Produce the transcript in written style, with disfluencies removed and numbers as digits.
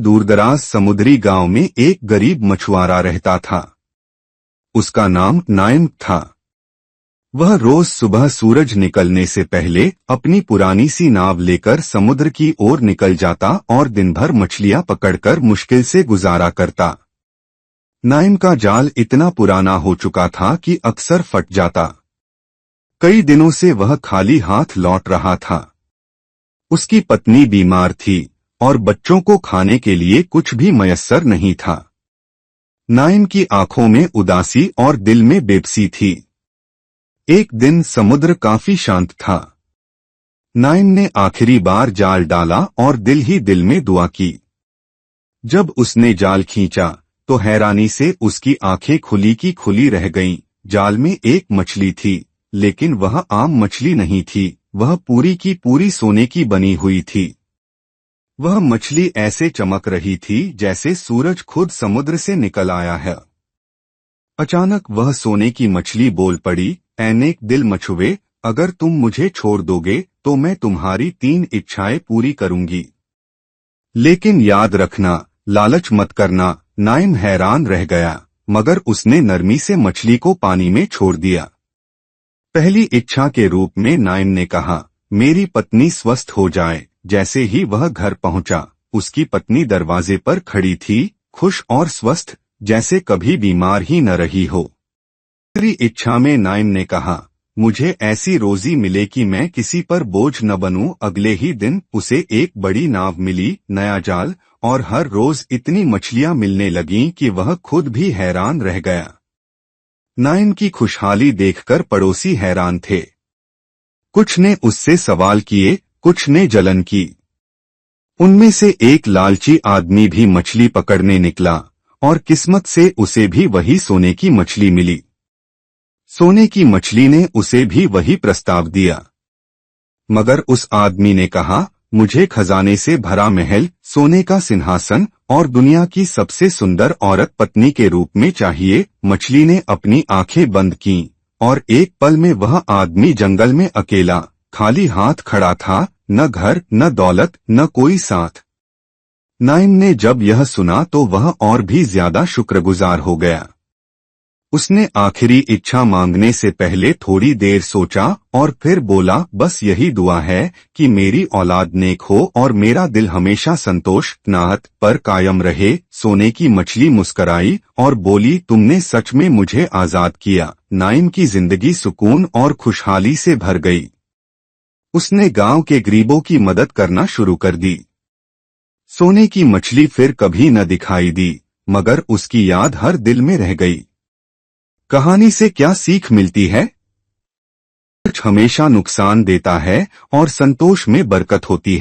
दूरदराज समुद्री गांव में एक गरीब मछुआरा रहता था। उसका नाम नाइम था। वह रोज सुबह सूरज निकलने से पहले अपनी पुरानी सी नाव लेकर समुद्र की ओर निकल जाता और दिन भर मछलियां पकड़कर मुश्किल से गुजारा करता। नाइम का जाल इतना पुराना हो चुका था कि अक्सर फट जाता। कई दिनों से वह खाली हाथ लौट रहा था। उसकी पत्नी बीमार थी और बच्चों को खाने के लिए कुछ भी मयस्सर नहीं था। नाइम की आंखों में उदासी और दिल में बेबसी थी। एक दिन समुद्र काफी शांत था। नाइम ने आखिरी बार जाल डाला और दिल ही दिल में दुआ की। जब उसने जाल खींचा तो हैरानी से उसकी आंखें खुली की खुली रह गईं। जाल में एक मछली थी, लेकिन वह आम मछली नहीं थी, वह पूरी की पूरी सोने की बनी हुई थी। वह मछली ऐसे चमक रही थी जैसे सूरज खुद समुद्र से निकल आया है। अचानक वह सोने की मछली बोल पड़ी, ऐ नेक दिल मछुए, अगर तुम मुझे छोड़ दोगे तो मैं तुम्हारी 3 इच्छाएं पूरी करूंगी। लेकिन याद रखना, लालच मत करना। नाइम हैरान रह गया, मगर उसने नरमी से मछली को पानी में छोड़ दिया। पहली इच्छा के रूप में नाइम ने कहा, मेरी पत्नी स्वस्थ हो जाए। जैसे ही वह घर पहुंचा, उसकी पत्नी दरवाजे पर खड़ी थी, खुश और स्वस्थ, जैसे कभी बीमार ही न रही हो। दूसरी इच्छा में नाइम ने कहा, मुझे ऐसी रोजी मिले कि मैं किसी पर बोझ न बनूं। अगले ही दिन उसे एक बड़ी नाव मिली, नया जाल, और हर रोज इतनी मछलियां मिलने लगीं कि वह खुद भी हैरान रह गया। नाइम की खुशहाली देखकर पड़ोसी हैरान थे। कुछ ने उससे सवाल किए, कुछ ने जलन की। उनमें से एक लालची आदमी भी मछली पकड़ने निकला और किस्मत से उसे भी वही सोने की मछली मिली। सोने की मछली ने उसे भी वही प्रस्ताव दिया, मगर उस आदमी ने कहा, मुझे खजाने से भरा महल, सोने का सिंहासन और दुनिया की सबसे सुंदर औरत पत्नी के रूप में चाहिए। मछली ने अपनी आंखें बंद कीं और एक पल में वह आदमी जंगल में अकेला, खाली हाथ खड़ा था, न घर, न दौलत, न कोई साथ। नाइम ने जब यह सुना तो वह और भी ज्यादा शुक्रगुजार हो गया। उसने आखिरी इच्छा मांगने से पहले थोड़ी देर सोचा और फिर बोला, बस यही दुआ है कि मेरी औलाद नेक हो और मेरा दिल हमेशा संतोष नाहत पर कायम रहे। सोने की मछली मुस्कराई और बोली, तुमने सच में मुझे आजाद किया। नाइम की जिंदगी सुकून और खुशहाली से भर गई। उसने गांव के गरीबों की मदद करना शुरू कर दी। सोने की मछली फिर कभी न दिखाई दी, मगर उसकी याद हर दिल में रह गई। कहानी से क्या सीख मिलती है? कुछ हमेशा नुकसान देता है और संतोष में बरकत होती है।